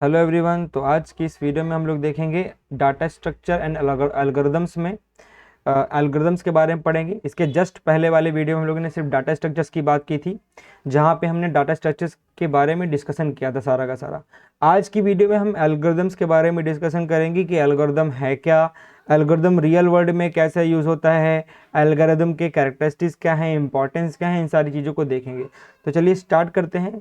Hello everyone. तो आज की इस वीडियो में हम लोग देखेंगे डाटा स्ट्रक्चर एंड एल्गोरिदम्स में एल्गोरिदम्स के बारे में पढ़ेंगे। इसके जस्ट पहले वाले वीडियो में हम लोगों ने सिर्फ डाटा स्ट्रक्चर्स की बात की थी, जहां पे हमने डाटा स्ट्रक्चर्स के बारे में डिस्कशन किया था सारा का सारा। आज की वीडियो में हम एल्गोरिदम्स के बारे में डिस्कशन करेंगे कि एल्गोरिदम है क्या, एल्गोरिदम रियल वर्ल्ड में कैसे यूज़ होता है, एल्गोरिदम के कैरेक्टरिस्टिक्स क्या हैं, इंपॉर्टेंस क्या है, इन सारी चीज़ों को देखेंगे। तो चलिए स्टार्ट करते हैं।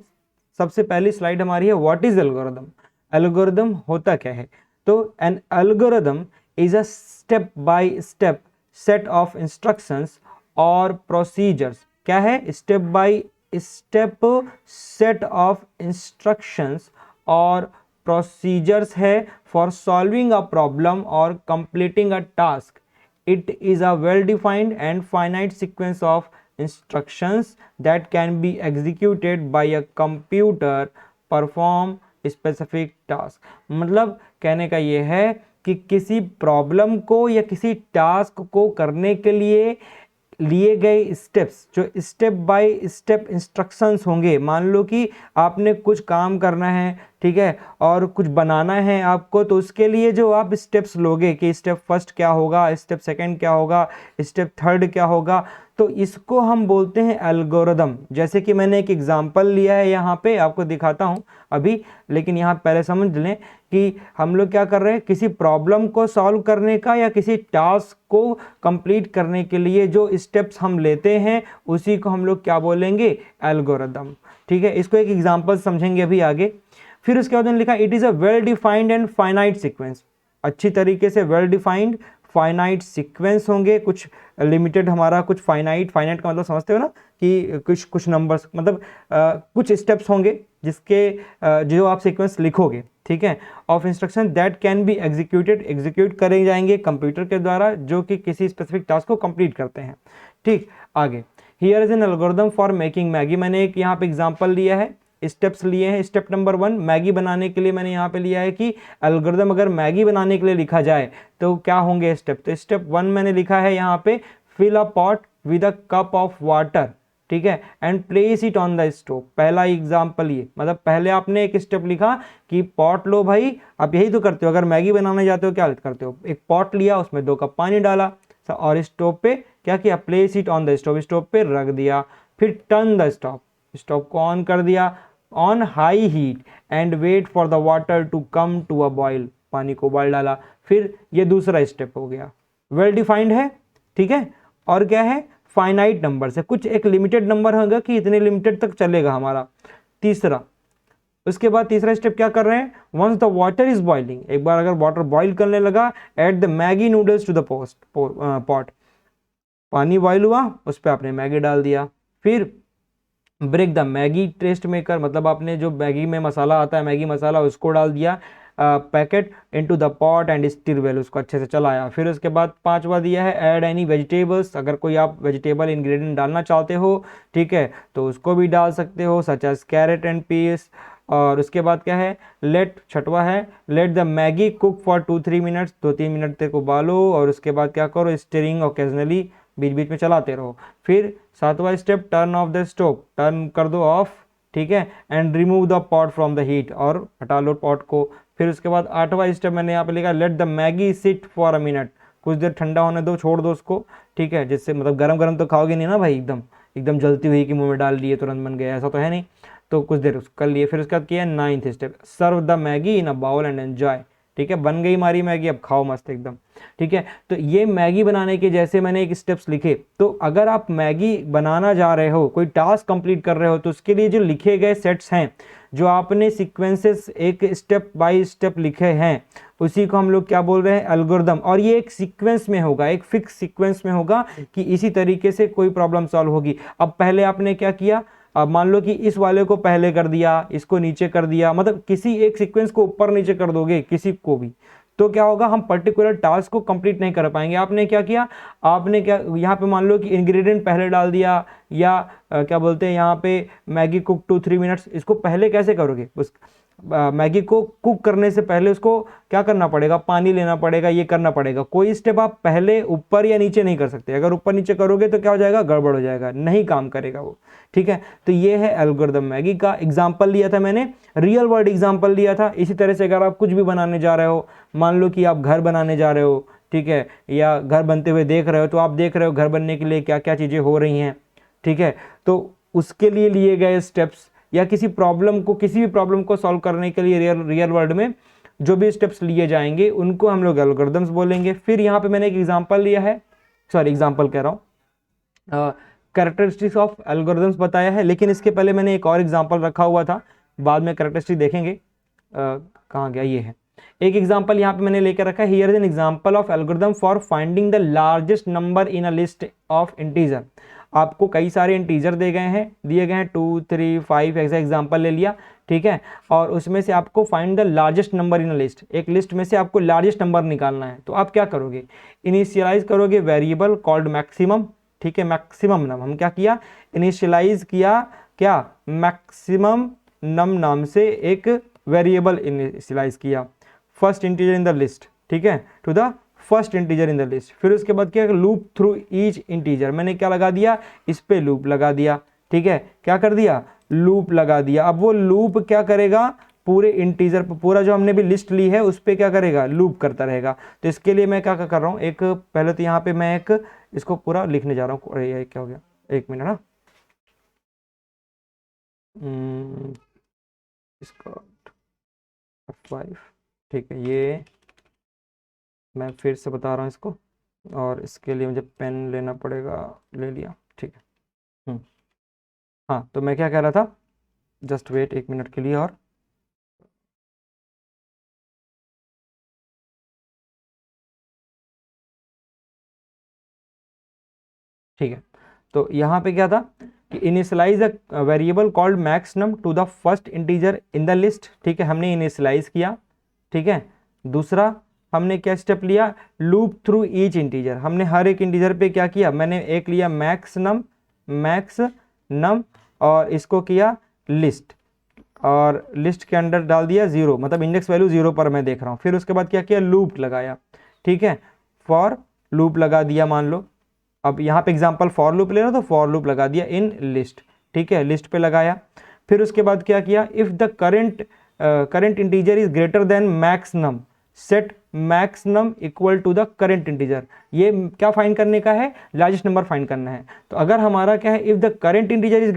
सबसे पहली स्लाइड हमारी है व्हाट इज़ एल्गोरिदम। एल्गोरिदम होता क्या है? तो N algorithm is a step by step set of instructions और प्रोसीजर्स। क्या है? Step by step set of instructions और प्रोसीजर्स है फॉर सॉल्विंग अ प्रॉब्लम और completing a task. It is a well defined and finite sequence of instructions that can be executed by a computer perform specific task। मतलब कहने का ये है कि किसी प्रॉब्लम को या किसी टास्क को करने के लिए लिए गए स्टेप्स, जो स्टेप बाय स्टेप इंस्ट्रक्शंस होंगे। मान लो कि आपने कुछ काम करना है, ठीक है, और कुछ बनाना है आपको, तो उसके लिए जो आप स्टेप्स लोगे कि स्टेप फर्स्ट क्या होगा, स्टेप सेकंड क्या होगा, स्टेप थर्ड क्या होगा, तो इसको हम बोलते हैं एल्गोरिदम। जैसे कि मैंने एक एग्जांपल लिया है, यहाँ पे आपको दिखाता हूँ अभी, लेकिन यहाँ पहले समझ लें कि हम लोग क्या कर रहे हैं, किसी प्रॉब्लम को सॉल्व करने का या किसी टास्क को कंप्लीट करने के लिए जो स्टेप्स हम लेते हैं उसी को हम लोग क्या बोलेंगे, एल्गोरिदम। ठीक है, इसको एक एग्जांपल समझेंगे अभी आगे। फिर उसके बाद लिखा it is a well defined and finite sequence. अच्छी तरीके से वेल डिफाइंड फाइनाइट सीक्वेंस होंगे, कुछ लिमिटेड हमारा, कुछ फाइनाइट। फाइनाइट का मतलब समझते हो ना कि कुछ नंबर्स, मतलब कुछ स्टेप्स होंगे जिसके जो आप सीक्वेंस लिखोगे, ठीक है, of instruction that can be execute करे जाएंगे कंप्यूटर के द्वारा, जो कि किसी स्पेसिफिक टास्क को कंप्लीट करते हैं। ठीक, आगे here is an algorithm for making Maggi. मैंने एक यहाँ पे एग्जांपल लिया है, स्टेप्स लिए हैं। स्टेप नंबर 1 मैगी बनाने के लिए मैंने यहाँ पे लिया है कि एल्गोरिदम अगर मैगी बनाने के लिए लिखा जाए तो क्या होंगे स्टेप। तो स्टेप 1 मैंने लिखा है यहाँ पे, fill a pot with a cup of water, ठीक है, and place it on the stove. पहला एग्जाम्पल ये, मतलब पहले आपने एक स्टेप लिखा कि पॉट लो भाई। आप यही तो करते हो, अगर मैगी बनाने जाते हो क्या करते हो, एक पॉट लिया, उसमें 2 कप पानी डाला और स्टोव पे क्या किया, place it on the stove, stove पे रख दिया। फिर टर्न द स्टोव, स्टोव को ऑन कर दिया on high heat and wait for the water to come to a boil, पानी को उबाल डाला। फिर ये दूसरा स्टेप हो गया, वेल डिफाइंड है, ठीक है। और क्या है, फाइनाइट नंबर से, कुछ एक लिमिटेड नंबर होगा कि इतने लिमिटेड तक चलेगा हमारा। तीसरा, उसके बाद तीसरा स्टेप क्या कर रहे हैं, once the water is boiling, एक बार अगर वाटर बॉइल करने लगा, add the Maggi noodles to the pot, पानी बॉइल हुआ, उस पर आपने मैगी डाल दिया। फिर break the Maggi taste maker, मतलब आपने जो मैगी में मसाला आता है, मैगी मसाला, उसको डाल दिया packet into the pot and stir well, उसको अच्छे से चलाया। फिर उसके बाद 5वां दिया है ऐड एनी वेजिटेबल्स, अगर कोई आप वेजिटेबल इंग्रेडिएंट डालना चाहते हो, ठीक है, तो उसको भी डाल सकते हो, such as carrot and peas. और उसके बाद क्या है, लेट, 6वां है, let the Maggi cook for 2-3 minutes, 2-3 minute तक उबालो, और उसके बाद क्या करो, स्टिरिंग ओकेजनली, बीच बीच में चलाते रहो। फिर 7वां step, turn off the stove, turn कर दो ऑफ, ठीक है, and remove the pot from the heat, और हटा लो पॉट को। फिर उसके बाद 8वां स्टेप मैंने यहाँ पे लिखा, late the Maggi sit for a minute, कुछ देर ठंडा होने दो, छोड़ दो उसको, ठीक है, जिससे मतलब गरम गरम तो खाओगे नहीं ना भाई, एकदम एकदम जलती हुई कि मुंह में डाल दिए तुरंत बन गया, ऐसा तो है नहीं, तो कुछ देर कर लिए। फिर उसके बाद किया 9th step, serve the Maggi in a bowl and enjoy, ठीक है, बन गई हमारी मैगी, अब खाओ मस्त एकदम, ठीक है। तो ये मैगी बनाने के जैसे मैंने एक स्टेप्स लिखे। तो अगर आप मैगी बनाना जा रहे हो, कोई टास्क कंप्लीट कर रहे हो, तो उसके लिए जो लिखे गए सेट्स हैं, जो आपने सीक्वेंसेस एक स्टेप बाय स्टेप लिखे हैं, उसी को हम लोग क्या बोल रहे हैं, एल्गोरिदम। और ये एक सीक्वेंस में होगा, एक फिक्स सीक्वेंस में होगा कि इसी तरीके से कोई प्रॉब्लम सॉल्व होगी। अब पहले आपने क्या किया, अब मान लो कि इस वाले को पहले कर दिया, इसको नीचे कर दिया, मतलब किसी एक सीक्वेंस को ऊपर नीचे कर दोगे किसी को भी, तो क्या होगा, हम पर्टिकुलर टास्क को कंप्लीट नहीं कर पाएंगे। आपने क्या किया, आपने क्या यहाँ पे मान लो कि इंग्रेडिएंट पहले डाल दिया, या क्या बोलते हैं यहाँ पे मैगी कुक 2-3 मिनट्स, इसको पहले कैसे करोगे, उस मैगी को कुक करने से पहले उसको क्या करना पड़ेगा, पानी लेना पड़ेगा, ये करना पड़ेगा। कोई स्टेप आप पहले ऊपर या नीचे नहीं कर सकते। अगर ऊपर नीचे करोगे तो क्या हो जाएगा, गड़बड़ हो जाएगा, नहीं काम करेगा वो। ठीक है, तो ये है एल्गोरिदम मैगी का। एग्जाम्पल लिया था मैंने, रियल वर्ल्ड एग्जाम्पल लिया था। इसी तरह से अगर आप कुछ भी बनाने जा रहे हो, मान लो कि आप घर बनाने जा रहे हो, ठीक है, या घर बनते हुए देख रहे हो, तो आप देख रहे हो घर बनने के लिए क्या क्या चीज़ें हो रही हैं। ठीक है, तो उसके लिए लिए गए स्टेप्स, या किसी भी प्रॉब्लम को सॉल्व करने के लिए रियल वर्ल्ड में जो भी स्टेप्स लिए जाएंगे उनको हम लोग एल्गोरिदम्स बोलेंगे। फिर यहाँ पे मैंने एक एग्जांपल लिया है, सॉरी एग्जांपल कह रहा हूँ, कैरेक्टरिस्टिक्स ऑफ एल्गोरिदम्स बताया है। लेकिन इसके पहले मैंने एक और एग्जांपल रखा हुआ था, बाद में कैरेक्टरिस्टिक देखेंगे। कहाँ गया, ये है एक एग्जांपल यहाँ पे मैंने लेकर रखा है। Here is an example of algorithm for finding the largest number in a list of integer. आपको कई सारे इंटीजर दिए गए हैं 2 3 5, ऐसा एग्जांपल ले लिया। ठीक है, और उसमें से आपको find the largest number in a list, एक लिस्ट में से आपको लार्जेस्ट नंबर निकालना है। तो आप क्या करोगे, इनिशियलाइज करोगे वेरिएबल कॉल्ड मैक्सिमम। ठीक है, मैक्सिमम नम हम क्या किया, इनिशियलाइज किया क्या, मैक्सिमम नम नाम से एक वेरिएबल इनिशियलाइज किया, first integer in the list. ठीक है, to the first integer in the list. फिर उसके बाद क्या, लूप थ्रू ईच इंटीजर, मैंने क्या लगा दिया, इस पे लूप लगा दिया। ठीक है, क्या कर दिया, लूप लगा दिया। अब वो लूप क्या करेगा, पूरे इंटीजर पर, पूरा जो हमने भी लिस्ट ली है उस पर क्या करेगा, लूप करता रहेगा। तो इसके लिए मैं क्या कर रहा हूँ, एक पहले तो यहाँ पे मैं एक इसको पूरा लिखने जा रहा हूँ। अरे ये क्या हो गया, एक मिनट ना, इसका 5। ठीक है, ये मैं फिर से बता रहा हूँ इसको, और इसके लिए मुझे पेन लेना पड़ेगा, ले लिया। ठीक है, हाँ, तो मैं क्या कह रहा था, जस्ट वेट एक मिनट के लिए। और ठीक है, तो यहाँ पे क्या था कि initialise a variable called max num to the first integer in the list. ठीक है, हमने इनिशियलाइज किया। ठीक है, दूसरा हमने क्या स्टेप लिया, लूप थ्रू ईच इंटीजर, हमने हर एक इंटीजर पे क्या किया, मैंने एक लिया मैक्स नम और इसको किया लिस्ट, और लिस्ट के अंदर डाल दिया 0, मतलब इंडेक्स वैल्यू 0 पर मैं देख रहा हूँ। फिर उसके बाद क्या किया, लूप लगाया। ठीक है, फॉर लूप लगा दिया, मान लो अब यहाँ पे एग्जांपल फॉर लूप ले रहा, तो फॉर लूप लगा दिया इन लिस्ट। ठीक है, लिस्ट पे लगाया। फिर उसके बाद क्या किया, if the current integer is greater than max num, set max num equal to the current integer. ये क्या फाइंड करने का है, लार्जेस्ट नंबर फाइंड करना है। तो अगर हमारा क्या है, if the current integer is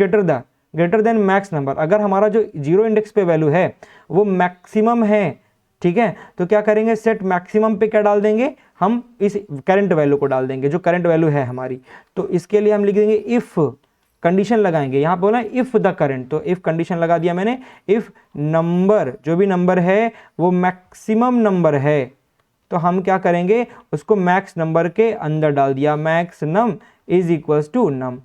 greater than max number, अगर हमारा जो 0 इंडेक्स पे वैल्यू है वो मैक्सिमम है, ठीक है, तो क्या करेंगे, सेट मैक्सिमम पे क्या डाल देंगे, हम इस करंट वैल्यू को डाल देंगे जो करंट वैल्यू है हमारी। तो इसके लिए हम लिख देंगे इफ, कंडीशन लगाएंगे, यहां बोला इफ द करंट, तो इफ कंडीशन लगा दिया मैंने, इफ नंबर, जो भी नंबर है वो मैक्सिमम नंबर है, तो हम क्या करेंगे, उसको मैक्स नंबर के अंदर डाल दिया, max num is equals to num.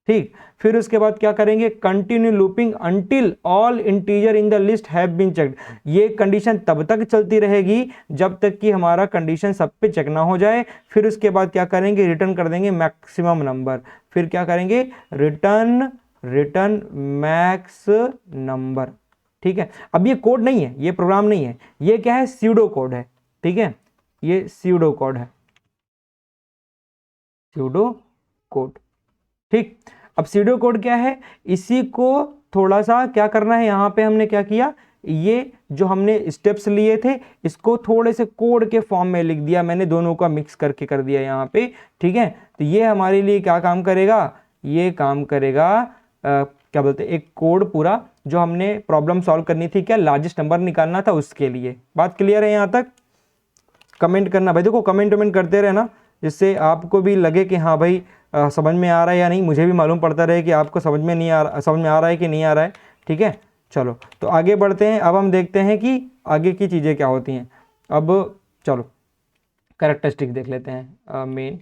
ठीक, फिर उसके बाद क्या करेंगे, continue looping until all integer in the list have been checked. ये कंडीशन तब तक चलती रहेगी जब तक कि हमारा कंडीशन सब पे चेक ना हो जाए। फिर उसके बाद क्या करेंगे, रिटर्न कर देंगे मैक्सिमम नंबर। फिर क्या करेंगे, रिटर्न मैक्स नंबर। ठीक है, अब ये कोड नहीं है, ये प्रोग्राम नहीं है, ये क्या है, स्यूडो कोड है। ठीक है, ये स्यूडो कोड है, स्यूडो कोड। ठीक, अब सीडो कोड क्या है, इसी को थोड़ा सा क्या करना है, यहां पे हमने क्या किया, ये जो हमने स्टेप्स लिए थे इसको थोड़े से कोड के फॉर्म में लिख दिया मैंने, दोनों का मिक्स करके कर दिया यहाँ पे। ठीक है, तो ये हमारे लिए क्या काम करेगा, ये काम करेगा क्या बोलते हैं, एक कोड पूरा जो हमने प्रॉब्लम सॉल्व करनी थी, क्या लार्जेस्ट नंबर निकालना था उसके लिए। बात क्लियर है यहाँ तक? कमेंट करना भाई, देखो कमेंट वमेंट करते रहना, जिससे आपको भी लगे कि हाँ भाई समझ में आ रहा है या नहीं, मुझे भी मालूम पड़ता रहे कि आपको समझ में आ रहा है कि नहीं आ रहा है। ठीक है, चलो तो आगे बढ़ते हैं। अब हम देखते हैं कि आगे की चीज़ें क्या होती हैं। अब चलो कैरेक्टरिस्टिक देख लेते हैं। Man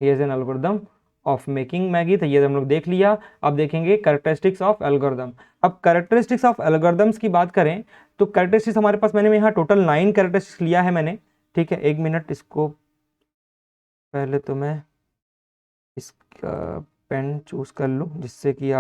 here's an algorithm of making Maggi, तो ये हम लोग देख लिया। अब देखेंगे कैरेक्टरिस्टिक्स ऑफ एल्गोरिथम। अब कैरेक्टरिस्टिक्स ऑफ एल्गोरिथम्स की बात करें तो कैरेक्टरिस्टिक्स हमारे पास, मैंने यहाँ टोटल 9 कैरेक्टरिस्टिक्स लिया है मैंने। ठीक है, एक मिनट, इसको पहले तो मैं इसका पेन चूज कर लूँ जिससे कि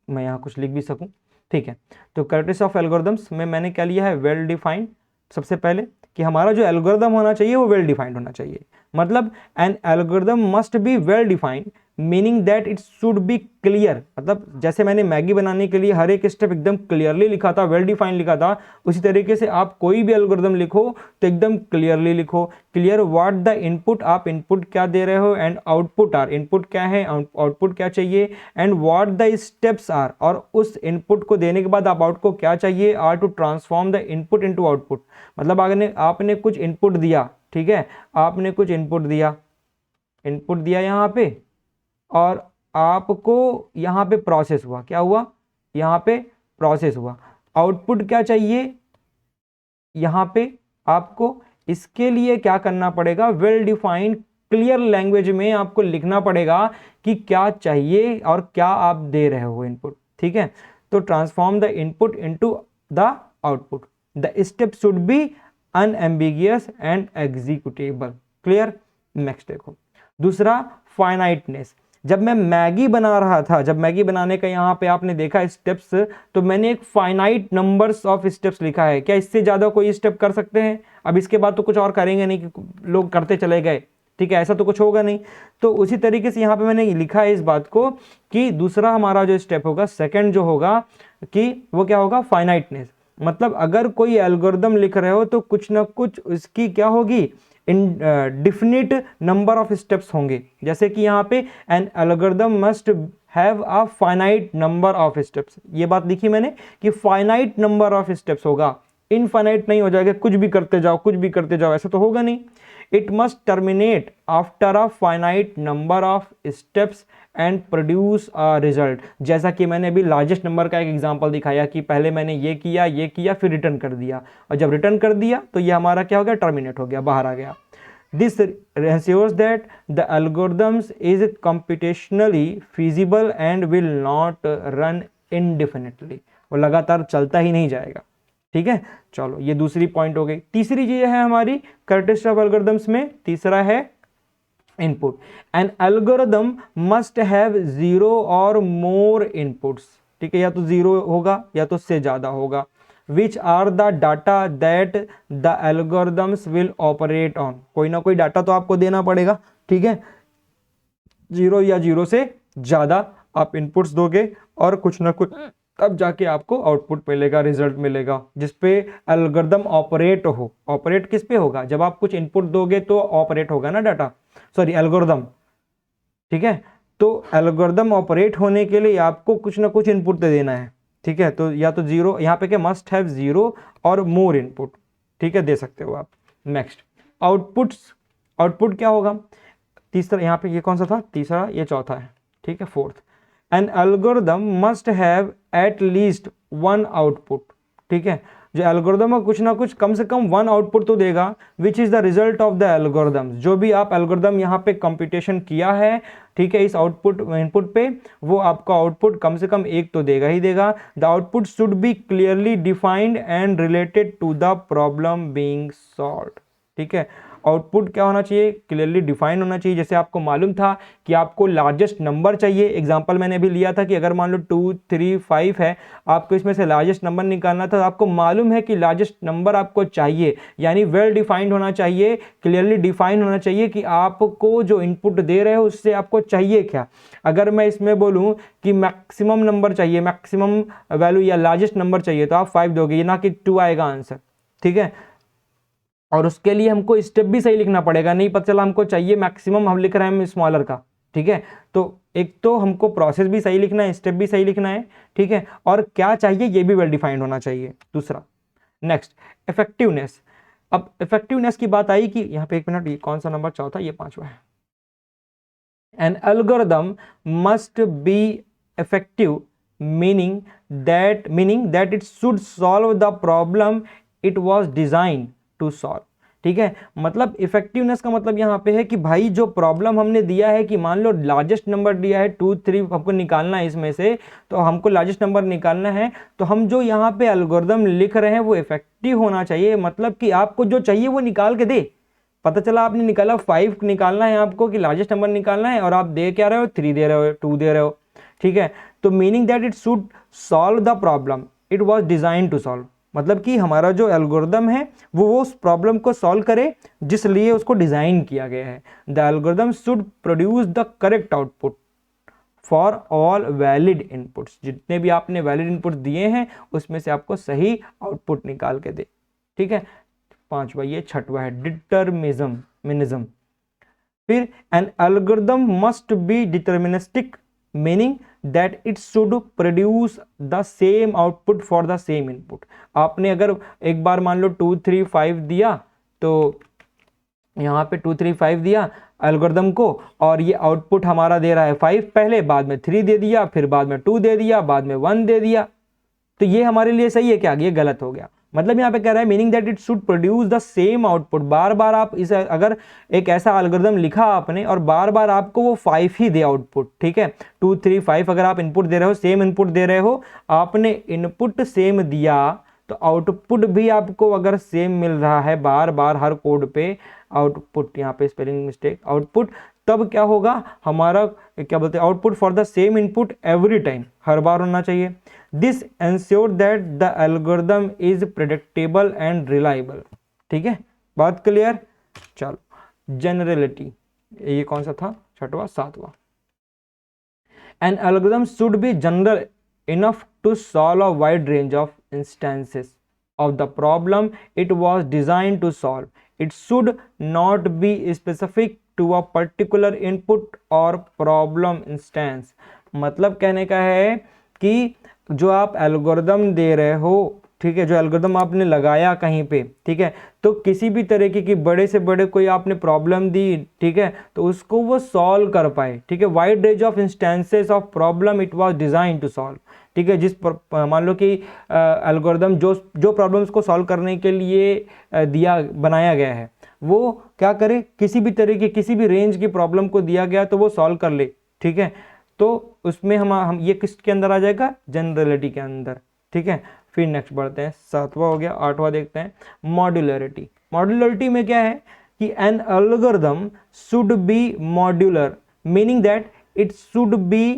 मैं यहाँ कुछ लिख भी सकूँ। ठीक है, तो कैरेक्टरिस्टिक्स ऑफ एल्गोरिदम्स में मैंने क्या लिया है, वेल डिफाइंड। सबसे पहले कि हमारा जो एल्गोरिदम होना चाहिए वो वेल डिफाइंड होना चाहिए, मतलब N algorithm must be well defined meaning that it should be clear. मतलब जैसे मैंने मैगी बनाने के लिए हर एक स्टेप एकदम क्लियरली लिखा था, वेल डिफाइंड लिखा था, उसी तरीके से आप कोई भी एल्गोरिदम लिखो तो एकदम क्लियरली लिखो। क्लियर व्हाट द इनपुट, आप इनपुट क्या दे रहे हो, एंड आउटपुट आर, इनपुट क्या है, आउटपुट क्या चाहिए, and what the steps are, और उस इनपुट को देने के बाद आप आउटपुट को क्या चाहिए, are to transform the input into output. मतलब आपने कुछ इनपुट दिया, ठीक है, आपने कुछ इनपुट दिया यहाँ पे, और आपको यहाँ पे प्रोसेस हुआ, क्या हुआ, यहाँ पे प्रोसेस हुआ। आउटपुट क्या चाहिए यहाँ पे आपको, इसके लिए क्या करना पड़ेगा, वेल डिफाइंड क्लियर लैंग्वेज में आपको लिखना पड़ेगा कि क्या चाहिए और क्या आप दे रहे हो इनपुट, ठीक है। तो transform the input into the output, the step should be unambiguous and executable. Clear. Next देखो दूसरा, फाइनाइटनेस। जब मैं मैगी बना रहा था, जब मैगी बनाने का यहाँ पे आपने देखा स्टेप्स, तो मैंने एक फाइनाइट नंबर्स ऑफ स्टेप्स लिखा है। क्या इससे ज़्यादा कोई स्टेप कर सकते हैं? अब इसके बाद तो कुछ और करेंगे नहीं कि लोग करते चले गए, ठीक है, ऐसा तो कुछ होगा नहीं। तो उसी तरीके से यहाँ पे मैंने लिखा है इस बात को कि दूसरा हमारा जो स्टेप होगा, सेकेंड जो होगा कि वो क्या होगा, फाइनाइटनेस। मतलब अगर कोई एल्गोरिदम लिख रहे हो तो कुछ ना कुछ उसकी क्या होगी, डिफिनिट नंबर ऑफ स्टेप्स होंगे। जैसे कि यहाँ पे N algorithm must have a finite number of steps, ये बात लिखी मैंने कि फाइनाइट नंबर ऑफ स्टेप्स होगा, इनफाइनाइट नहीं हो जाएगा, कुछ भी करते जाओ कुछ भी करते जाओ, ऐसा तो होगा नहीं। It must terminate after a finite number of steps and produce a result. जैसा कि मैंने अभी लार्जेस्ट नंबर का एक एग्जांपल दिखाया कि पहले मैंने ये किया फिर रिटर्न कर दिया, और जब रिटर्न कर दिया तो ये हमारा क्या हो गया, टर्मिनेट हो गया, बाहर आ गया। This ensures that the algorithms is computationally feasible and will not run indefinitely, वो लगातार चलता ही नहीं जाएगा, ठीक है। चलो ये दूसरी पॉइंट हो गई। तीसरी चीज है हमारी कैरेक्टरिस्टिक्स ऑफ एल्गोरिथम्स में, तीसरा है input. N algorithm must have 0 और मोर इनपुट्स, ठीक है, या तो 0 होगा या तो उससे ज्यादा होगा। Which are the data that the algorithms will operate on, कोई ना कोई डाटा तो आपको देना पड़ेगा, ठीक है, 0 या 0 से ज्यादा आप इनपुट्स दोगे और कुछ ना कुछ, तब जाके आपको आउटपुट मिलेगा, रिजल्ट मिलेगा, जिसपे एल्गोरिथम ऑपरेट हो। ऑपरेट किस पे होगा, जब आप कुछ इनपुट दोगे तो ऑपरेट होगा ना डाटा, सॉरी एल्गोरिथम, ठीक है। तो एल्गोरिथम ऑपरेट होने के लिए आपको कुछ ना कुछ इनपुट दे देना है, ठीक है। तो या तो 0, यहाँ पे क्या मस्ट हैव 0 और मोर इनपुट, ठीक है, दे सकते हो आप। नेक्स्ट आउटपुट्स, आउटपुट क्या होगा, तीसरा, यहाँ पे ये कौन सा था, तीसरा, ये चौथा है, ठीक है, fourth. N algorithm must have at least 1 output, ठीक है, जो एल्गोरिथम कुछ ना कुछ कम से कम 1 आउटपुट तो देगा, which is the result of the algorithm. जो भी आप एल्गोरिथम यहाँ पे कंप्यूटेशन किया है, ठीक है, इस आउटपुट इनपुट पे, वो आपका आउटपुट कम से कम 1 तो देगा ही देगा। The output should be clearly defined and related to the problem being solved, ठीक है। आउटपुट क्या होना चाहिए, क्लियरली डिफाइन होना चाहिए। जैसे आपको मालूम था कि आपको लार्जेस्ट नंबर चाहिए, एग्जांपल मैंने अभी लिया था कि अगर मान लो 2, 3, 5 है, आपको इसमें से लार्जेस्ट नंबर निकालना था, आपको मालूम है कि लार्जेस्ट नंबर आपको चाहिए, यानी वेल डिफाइंड होना चाहिए, क्लियरली डिफाइन होना चाहिए कि आपको जो इनपुट दे रहे हो उससे आपको चाहिए क्या। अगर मैं इसमें बोलूँ कि मैक्सिमम नंबर चाहिए, मैक्सिमम वैल्यू या लार्जेस्ट नंबर चाहिए, तो आप 5 दोगे, ना कि 2 आएगा आंसर, ठीक है। और उसके लिए हमको स्टेप भी सही लिखना पड़ेगा, नहीं पता चला हमको चाहिए मैक्सिमम, हम लिख रहे हैं स्मॉलर का, ठीक है। तो एक तो हमको प्रोसेस भी सही लिखना है, स्टेप भी सही लिखना है, ठीक है, और क्या चाहिए ये भी वेल डिफाइंड होना चाहिए, दूसरा। Next effectiveness. अब इफेक्टिवनेस की बात आई कि यहाँ पे 1 मिनट, ये कौन सा नंबर, चौथा, ये 5वां है। An algorithm must be effective meaning that it should solve the problem it was design to solve, ठीक है। मतलब इफेक्टिवनेस का मतलब यहाँ पे है कि भाई जो प्रॉब्लम हमने दिया है, कि मान लो लार्जेस्ट नंबर दिया है 2, 3, हमको निकालना है इसमें से, तो हमको लार्जेस्ट नंबर निकालना है, तो हम जो यहाँ पे एल्गोरिथम लिख रहे हैं वो इफेक्टिव होना चाहिए, मतलब कि आपको जो चाहिए वो निकाल के दे। पता चला आपने निकाला 5 निकालना है आपको, कि लार्जेस्ट नंबर निकालना है, और आप दे क्या रहे हो, 3 दे रहे हो, 2 दे रहे हो, ठीक है। तो meaning that it should solve the problem it was design to solve, मतलब कि हमारा जो एल्गोरिदम है वो उस प्रॉब्लम को सॉल्व करे जिस लिए उसको डिजाइन किया गया है। The algorithm should produce the correct output for all valid inputs, जितने भी आपने वैलिड इनपुट दिए हैं उसमें से आपको सही आउटपुट निकाल के दे, ठीक है। पांचवा, ये छठवा है डिटरमिनिज्म। फिर N algorithm must be deterministic, meaning that it should produce the same output for the same input. आपने अगर एक बार मान लो 2 3 5 दिया, तो यहाँ पे 2 3 5 दिया एल्गोरिदम को, और ये आउटपुट हमारा दे रहा है 5 पहले, बाद में 3 दे दिया, फिर बाद में 2 दे दिया, बाद में 1 दे दिया, तो ये हमारे लिए सही है क्या? ये गलत हो गया। मतलब यहाँ पे कह रहा है meaning that it should produce the same output. बार बार आप इसे, अगर एक ऐसा एल्गोरिदम लिखा आपने और बार बार आपको वो 5 ही दे आउटपुट, ठीक है, 2 3 5 अगर आप इनपुट दे रहे हो, सेम इनपुट दे रहे हो, आपने इनपुट सेम दिया तो आउटपुट भी आपको अगर सेम मिल रहा है बार बार हर कोड पे आउटपुट, यहाँ पे स्पेलिंग मिस्टेक, आउटपुट, तब क्या होगा हमारा, क्या बोलते हैं, output for the same input every time, हर बार होना चाहिए। This ensure that the algorithm is predictable and reliable, ठीक है, बात क्लियर। चलो जनरलिटी, ये कौन सा था? छठवा, सातवां। N algorithm should B general enough to solve a wide range of instances of the problem it was designed to solve. It should not be specific to a particular input or problem instance. मतलब कहने का है कि जो आप algorithm दे रहे हो, ठीक है, जो एल्गोरिदम आपने लगाया कहीं पे, ठीक है, तो किसी भी तरीके की बड़े से बड़े कोई आपने प्रॉब्लम दी, ठीक है, तो उसको वो सॉल्व कर पाए, ठीक है। Wide range of instances of problem it was design to solve, ठीक है। मान लो कि एल्गोरिदम जो प्रॉब्लम्स को सॉल्व करने के लिए बनाया गया है, वो क्या करे, किसी भी तरीके, किसी भी रेंज की प्रॉब्लम को दिया गया तो वो सॉल्व कर ले, ठीक है। तो उसमें हम ये किसके अंदर आ जाएगा? जनरलिटी के अंदर, ठीक है। फिर नेक्स्ट बढ़ते हैं, सातवां हो गया, आठवां देखते हैं, मॉड्यूलरिटी। मॉड्यूलरिटी में क्या है कि N algorithm should B modular, meaning that it should be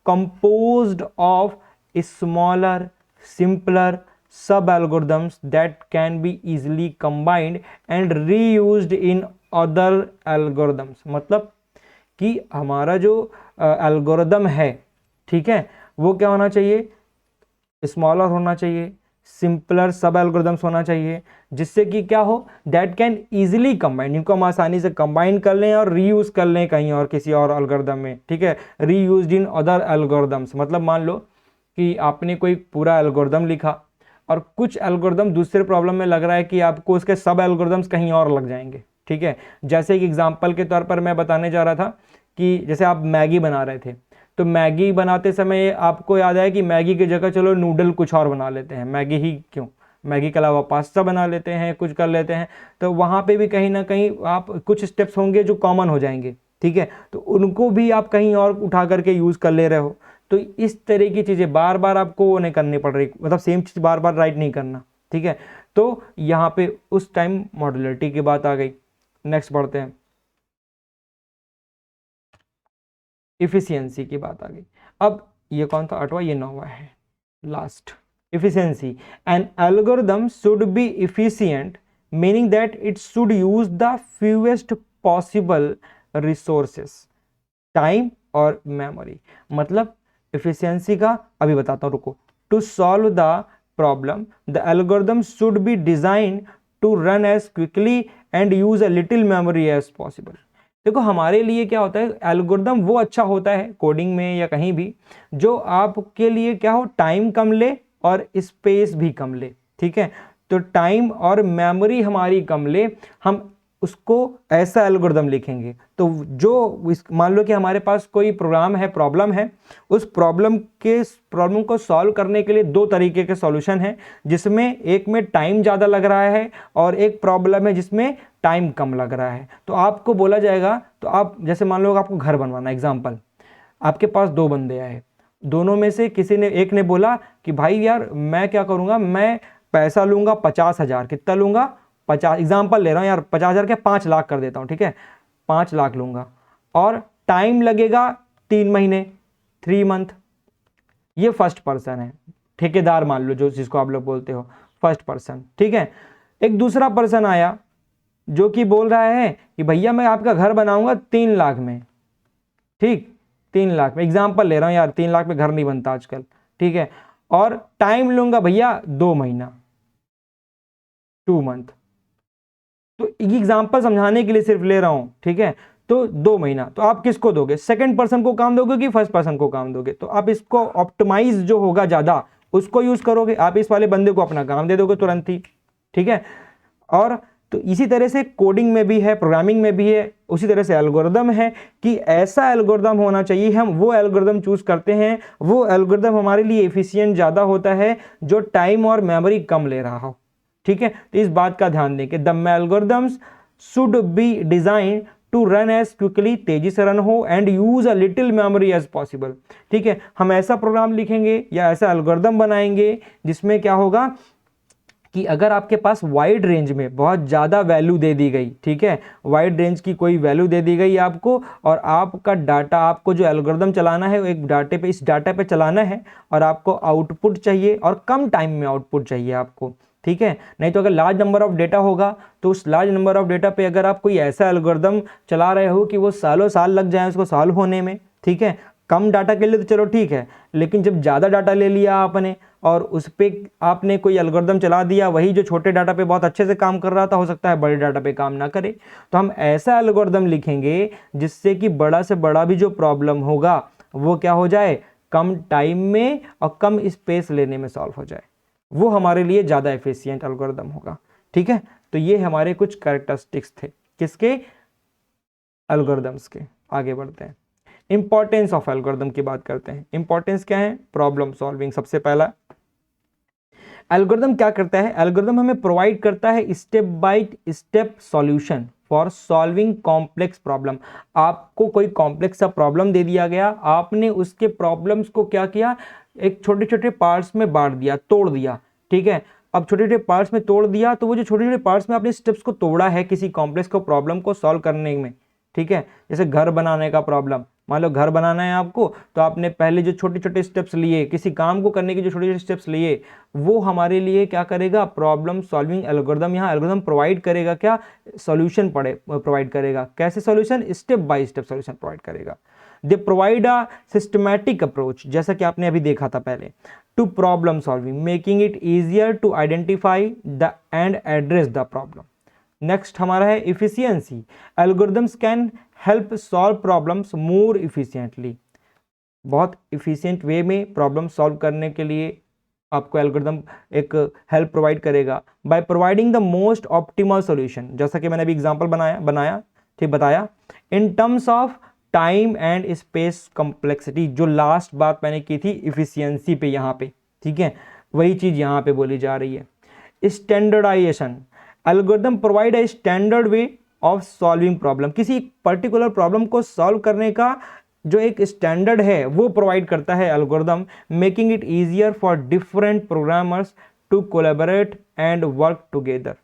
composed of smaller, simpler sub algorithms that can be easily combined and reused in other algorithms। मतलब कि हमारा जो एल्गोरिदम है, ठीक है, वो क्या होना चाहिए? स्मॉलर होना चाहिए, सिंपलर सब एल्गोरिथम्स होना चाहिए, जिससे कि क्या हो, दैट कैन इजीली कंबाइन, इनको हम आसानी से कंबाइन कर लें और रीयूज कर लें कहीं और किसी और एल्गोरिथम में, ठीक है, रीयूज्ड इन अदर एल्गोरिथम्स। मतलब मान लो कि आपने कोई पूरा एल्गोरिदम लिखा और कुछ एल्गोरिदम दूसरे प्रॉब्लम में लग रहा है कि आपको उसके सब एल्गोरिदम्स कहीं और लग जाएंगे, ठीक है। जैसे एक एग्जांपल के तौर पर मैं बताने जा रहा था कि जैसे आप मैगी बना रहे थे, तो मैगी बनाते समय आपको याद आया कि मैगी की जगह चलो नूडल कुछ और बना लेते हैं, मैगी ही क्यों, मैगी के अलावा पास्ता बना लेते हैं, कुछ कर लेते हैं, तो वहाँ पे भी कहीं ना कहीं आप कुछ स्टेप्स होंगे जो कॉमन हो जाएंगे, ठीक है, तो उनको भी आप कहीं और उठा करके यूज़ कर ले रहे हो। तो इस तरह की चीज़ें बार बार आपको वो नहीं करनी पड़ रही, मतलब सेम चीज़ बार बार राइट नहीं करना, ठीक है। तो यहाँ पे उस टाइम मॉड्यूलरिटी की बात आ गई। नेक्स्ट बढ़ते हैं, इफिशियंसी की बात आ गई। अब ये कौन था? आठवां, ये नौवां है last, efficiency. An algorithm should be efficient, meaning that it should use the fewest possible resources, time और मेमोरी। मतलब इफिशियंसी का अभी बताता हूं, रुको। To solve the problem the algorithm should be design to run as quickly and use a little memory as possible. देखो हमारे लिए क्या होता है, एल्गोरिदम वो अच्छा होता है कोडिंग में या कहीं भी जो आपके लिए क्या हो, टाइम कम ले और स्पेस भी कम ले, ठीक है। तो टाइम और मेमोरी हमारी कम ले, हम उसको ऐसा एल्गोरिदम लिखेंगे तो जो मान लो कि हमारे पास कोई प्रोग्राम है, प्रॉब्लम है, उस प्रॉब्लम को सॉल्व करने के लिए दो तरीके के सॉल्यूशन हैं, जिसमें एक में टाइम ज़्यादा लग रहा है और एक प्रॉब्लम है जिसमें टाइम कम लग रहा है। तो आपको बोला जाएगा, तो आप जैसे मान लो आपको घर बनवाना, एग्जाम्पल, आपके पास दो बंदे आए, दोनों में से किसी ने, एक ने बोला कि भाई यार मैं क्या करूँगा, मैं पैसा लूँगा 50,000, कितना लूँगा? 50, एग्जाम्पल ले रहा हूँ यार, 50,000 के 5 लाख कर देता हूँ, ठीक है, 5 लाख लूँगा और टाइम लगेगा 3 महीने, 3 मंथ, ये फर्स्ट पर्सन है, ठेकेदार मान लो जो जिसको आप लोग बोलते हो फर्स्ट पर्सन, ठीक है। एक दूसरा पर्सन आया जो कि बोल रहा है कि भैया मैं आपका घर बनाऊंगा 3 लाख में, ठीक, 3 लाख में, एग्जाम्पल ले रहा हूँ यार, 3 लाख में घर नहीं बनता आजकल, ठीक है, और टाइम लूंगा भैया 2 महीना, 2 मंथ। तो एग्जाम्पल समझाने के लिए सिर्फ ले रहा हूं, ठीक है। तो 2 महीना, तो आप किसको दोगे, सेकंड पर्सन को काम दोगे कि फर्स्ट पर्सन को काम दोगे? तो आप इसको ऑप्टिमाइज जो होगा ज्यादा उसको यूज करोगे, आप इस वाले बंदे को अपना काम दे दोगे तुरंत ही, ठीक है। और तो इसी तरह से कोडिंग में भी है, प्रोग्रामिंग में भी है, उसी तरह से एल्गोरिदम है कि ऐसा एल्गोरिदम होना चाहिए, हम वो एल्गोरिदम चूज करते हैं, वो एल्गोरिदम हमारे लिए एफिशिएंट ज्यादा होता है जो टाइम और मेमोरी कम ले रहा हो, ठीक है। तो इस बात का ध्यान दें कि the algorithms should be design to run as quickly, तेजी से रन हो, and use a little memory as possible, ठीक है। हम ऐसा प्रोग्राम लिखेंगे या ऐसा एल्गोरिदम बनाएंगे जिसमें क्या होगा कि अगर आपके पास वाइड रेंज में बहुत ज़्यादा वैल्यू दे दी गई, ठीक है, वाइड रेंज की कोई वैल्यू दे दी गई आपको, और आपका डाटा, आपको जो एल्गोरिदम चलाना है एक डाटे पे, इस डाटा पे चलाना है, और आपको आउटपुट चाहिए और कम टाइम में आउटपुट चाहिए आपको, ठीक है। नहीं तो अगर लार्ज नंबर ऑफ डेटा होगा तो उस लार्ज नंबर ऑफ डेटा पे अगर आप कोई ऐसा एल्गोरिदम चला रहे हो कि वो सालों साल लग जाए उसको सॉल्व होने में, ठीक है। कम डाटा के लिए तो चलो ठीक है, लेकिन जब ज़्यादा डाटा ले लिया आपने और उस पर आपने कोई एल्गोरिदम चला दिया, वही जो छोटे डाटा पे बहुत अच्छे से काम कर रहा था, हो सकता है बड़े डाटा पे काम ना करे। तो हम ऐसा एल्गोरिदम लिखेंगे जिससे कि बड़ा से बड़ा भी जो प्रॉब्लम होगा वो क्या हो जाए, कम टाइम में और कम स्पेस लेने में सॉल्व हो जाए, वो हमारे लिए ज़्यादा एफिशिएंट एल्गोरिदम होगा, ठीक है। तो ये हमारे कुछ कैरेक्टरिस्टिक्स थे, किसके, एल्गोरिदम्स के। आगे बढ़ते हैं, इंपॉर्टेंस ऑफ एल्गोरिदम की बात करते हैं। इंपॉर्टेंस क्या है, प्रॉब्लम सॉल्विंग सबसे पहला। एल्गोरिदम क्या करता है, एल्गोरिदम हमें प्रोवाइड करता है step by step solution for solving complex problem. आपको कोई कॉम्प्लेक्स सा प्रॉब्लम दे दिया गया, आपने उसके प्रॉब्लम्स को क्या किया, एक छोटे छोटे पार्ट्स में बांट दिया, तोड़ दिया, ठीक है। अब छोटे छोटे पार्ट्स में तोड़ दिया, तो वो जो छोटे छोटे पार्ट्स में आपने स्टेप्स को तोड़ा है किसी कॉम्प्लेक्स को प्रॉब्लम को सॉल्व करने में, ठीक है। जैसे घर बनाने का प्रॉब्लम, मान लो घर बनाना है आपको, तो आपने पहले जो छोटे छोटे स्टेप्स लिए, किसी काम को करने के जो छोटे छोटे स्टेप्स लिए, वो हमारे लिए क्या करेगा, प्रॉब्लम सॉल्विंग एल्गोरिदम। यहाँ एल्गोरिदम प्रोवाइड करेगा क्या, सॉल्यूशन प्रोवाइड करेगा। कैसे solution, step by step solution provide करेगा। They provide a systematic approach, जैसा कि आपने अभी देखा था पहले, to problem solving, making it easier to identify the and address the problem. Next हमारा है efficiency, algorithms can help solve problems more efficiently. बहुत इफिशिएंट वे में प्रॉब्लम सॉल्व करने के लिए आपको एल्गोरिदम एक हेल्प प्रोवाइड करेगा by providing the most optimal solution, जैसा कि मैंने अभी एग्जांपल बनाया ठीक बताया, in terms of time and space complexity. जो लास्ट बात मैंने की थी इफिशियंसी पे यहाँ पे, ठीक है, वही चीज़ यहाँ पे बोली जा रही है। Standardisation, algorithm provide a standard way of solving problem. किसी पर्टिकुलर प्रॉब्लम को सॉल्व करने का जो एक स्टैंडर्ड है वो प्रोवाइड करता है algorithm, making it easier for different programmers to collaborate and work together,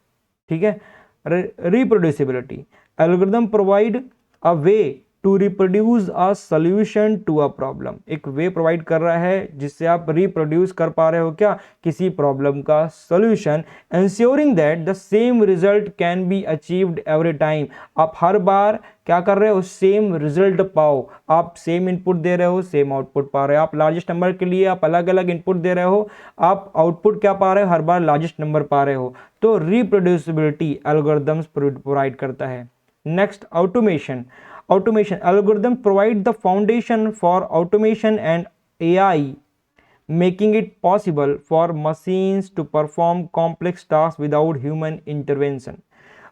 ठीक है। Reproducibility, algorithm provide a way to reproduce a solution to a problem. एक वे प्रोवाइड कर रहा है जिससे आप रिप्रोड्यूस कर पा रहे हो क्या, किसी प्रॉब्लम का solution, ensuring that the same result can be achieved every time. आप हर बार क्या कर रहे हो, सेम रिजल्ट पाओ, आप सेम इनपुट दे रहे हो, सेम आउटपुट पा रहे हो। आप लार्जेस्ट नंबर के लिए आप अलग अलग इनपुट दे रहे हो, आप आउटपुट क्या पा रहे हो, हर बार लार्जेस्ट नंबर पा रहे हो। तो रिप्रोड्यूसिबिलिटी एल्गोरिदम्स प्रोवाइड करता है। Next automation, automation, algorithm provide the foundation for automation and AI, making it possible for machines to perform complex tasks without human intervention।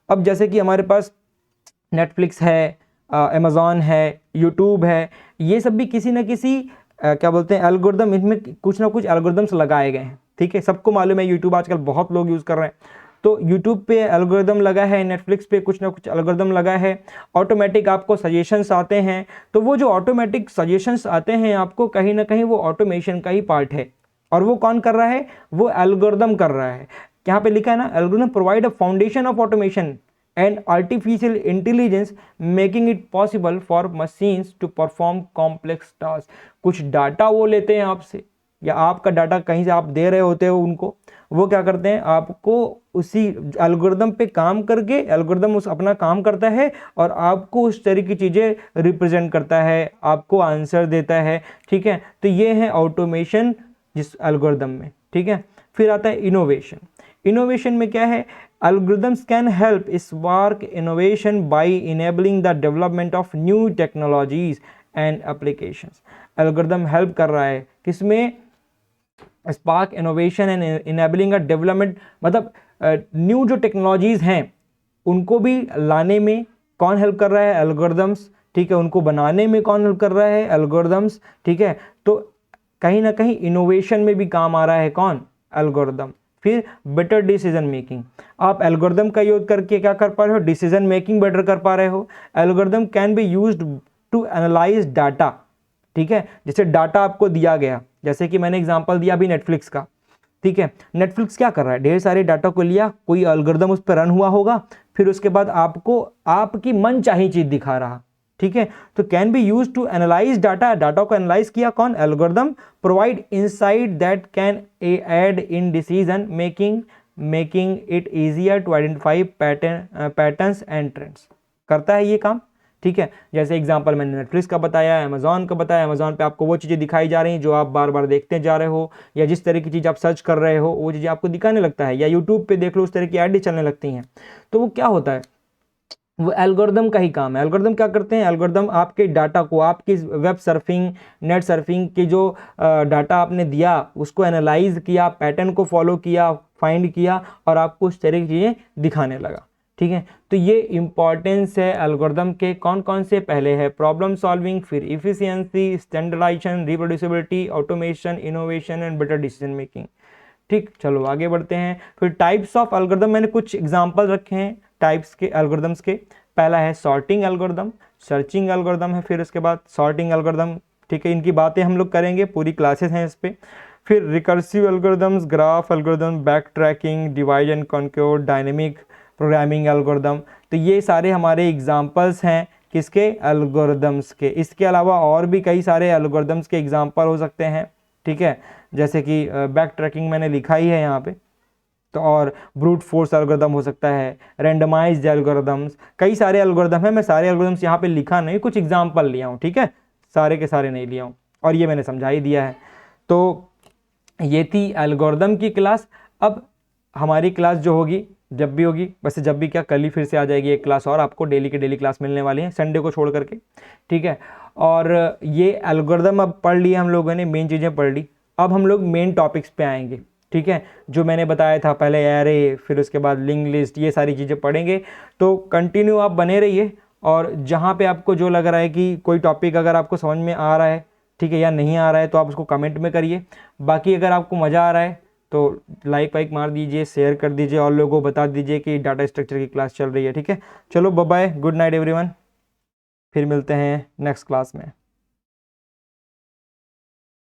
अब जैसे कि हमारे पास नेटफ्लिक्स है, अमेज़ॉन है, यूट्यूब है, ये सब भी किसी न किसी क्या बोलते हैं एल्गोरिदम, इनमें कुछ ना कुछ एल्गोरिदम्स लगाए गए हैं, ठीक है। सबको मालूम है यूट्यूब आजकल बहुत लोग यूज़ कर रहे हैं, तो यूट्यूब पे एल्गोरिदम लगा है, नेटफ्लिक्स पे कुछ ना कुछ एल्गोरिदम लगा है। ऑटोमेटिक आपको सजेशंस आते हैं, तो वो जो ऑटोमेटिक सजेशंस आते हैं आपको कहीं ना कहीं वो ऑटोमेशन का ही पार्ट है, और वो कौन कर रहा है, वो एल्गोरिदम कर रहा है। यहाँ पे लिखा है ना, algorithm provide a foundation of automation and artificial intelligence, making it possible for machines to perform complex task. कुछ डाटा वो लेते हैं आपसे, या आपका डाटा कहीं से आप दे रहे होते हो उनको, वो क्या करते हैं, आपको उसी एल्गोरिदम पे काम करके एल्गोरिदम उस अपना काम करता है और आपको उस तरह की चीज़ें रिप्रेजेंट करता है, आपको आंसर देता है, ठीक है। तो ये है ऑटोमेशन जिस एल्गोरिदम में, ठीक है। फिर आता है इनोवेशन। इनोवेशन में क्या है, algorithms can help spark innovation by enabling the development of new technologies and applications। algorithm help कर रहा है किसमें, spark innovation and enabling a development, मतलब न्यू जो टेक्नोलॉजीज हैं उनको भी लाने में कौन हेल्प कर रहा है, एल्गोरिदम्स, ठीक है। उनको बनाने में कौन हेल्प कर रहा है, एल्गोरिदम्स, ठीक है। तो कहीं ना कहीं इनोवेशन में भी काम आ रहा है कौन, एल्गोरिदम। फिर बेटर डिसीजन मेकिंग, आप एल्गोरिदम का यूज करके क्या कर पा रहे हो, डिसीजन मेकिंग बेटर कर पा रहे हो। Algorithm can be used to analyse data, ठीक है। जैसे डाटा आपको दिया गया, जैसे कि मैंने एग्जांपल दिया अभी नेटफ्लिक्स का, ठीक है। नेटफ्लिक्स क्या कर रहा है, ढेर सारे डाटा को लिया, कोई एल्गोरिदम उस पर रन हुआ होगा, फिर उसके बाद आपको आपकी मन चाही चीज दिखा रहा, ठीक है। तो can be use to analyse data, data को एनालाइज किया कौन, algorithm. Provide insight that can aid in decision making, making it easier to identify patterns and trends, करता है ये काम, ठीक है। जैसे एग्जांपल मैंने नेटफ्लिक्स का बताया, अमेजॉन का बताया, अमेजॉन पे आपको वो चीज़ें दिखाई जा रही हैं जो आप बार बार देखते जा रहे हो, या जिस तरह की चीज़ आप सर्च कर रहे हो वो चीज़ें आपको दिखाने लगता है, या यूट्यूब पे देख लो उस तरह की ऐड चलने लगती हैं। तो वो क्या होता है, वो एल्गोरिदम का ही काम है। एल्गोरिदम क्या करते हैं, एल्गोरिदम आपके डाटा को, आपकी वेब सर्फिंग, नेट सर्फिंग की जो डाटा आपने दिया उसको एनालाइज किया, पैटर्न को फॉलो किया, फाइंड किया और आपको उस तरह की चीज़ें दिखाने लगा, ठीक है। तो ये इंपॉर्टेंस है एल्गोरिदम के, कौन कौन से, पहले है प्रॉब्लम सॉल्विंग, फिर efficiency, standardisation, reproducibility, automation, innovation and better decision making, ठीक। चलो आगे बढ़ते हैं। फिर टाइप्स ऑफ एल्गोरिदम, मैंने कुछ एग्जांपल रखे हैं टाइप्स के एल्गोरिदम्स के। पहला है सॉर्टिंग एल्गोरिदम, सर्चिंग एल्गोरिदम है, फिर उसके बाद सॉर्टिंग एल्गोरिदम, ठीक है। इनकी बातें हम लोग करेंगे, पूरी क्लासेस हैं इस पे। फिर recursive algorithms, graph algorithm, back tracking, divide and conquer, dynamic programming algorithm. तो ये सारे हमारे एग्जाम्पल्स हैं किसके, एल्गोरिदम्स के। इसके अलावा और भी कई सारे एल्गोरिदम्स के एग्जाम्पल हो सकते हैं, ठीक है। जैसे कि बैक ट्रैकिंग मैंने लिखा ही है यहाँ पे, तो और ब्रूट फोर्स एल्गोरिदम हो सकता है, रैंडमाइज्ड एल्गोरिदम्स, कई सारे एल्गोरिदम है। मैं सारे एल्गोरिदम्स यहाँ पे लिखा नहीं, कुछ एग्जाम्पल लिया हूँ, ठीक है, सारे के सारे नहीं लिया हूँ, और ये मैंने समझा ही दिया है। तो ये थी एल्गोरिदम की क्लास। अब हमारी क्लास जो होगी, जब भी होगी, वैसे जब भी क्या, कल ही फिर से आ जाएगी एक क्लास और, आपको डेली के डेली क्लास मिलने वाली है संडे को छोड़ करके, ठीक है। और ये एल्गोरिदम अब पढ़ लिया हम लोगों ने, मेन चीज़ें पढ़ ली। अब हम लोग मेन टॉपिक्स पे आएंगे, ठीक है, जो मैंने बताया था पहले, एरे, फिर उसके बाद लिंक लिस्ट, ये सारी चीज़ें पढ़ेंगे। तो कंटिन्यू आप बने रहिए, और जहाँ पे आपको जो लग रहा है कि कोई टॉपिक अगर आपको समझ में आ रहा है, ठीक है, या नहीं आ रहा है, तो आप उसको कमेंट में करिए। बाकी अगर आपको मज़ा आ रहा है तो लाइक वाइक मार दीजिए, शेयर कर दीजिए, और लोगों को बता दीजिए कि डाटा स्ट्रक्चर की क्लास चल रही है, ठीक है। चलो bye bye, good night everyone, फिर मिलते हैं नेक्स्ट क्लास में।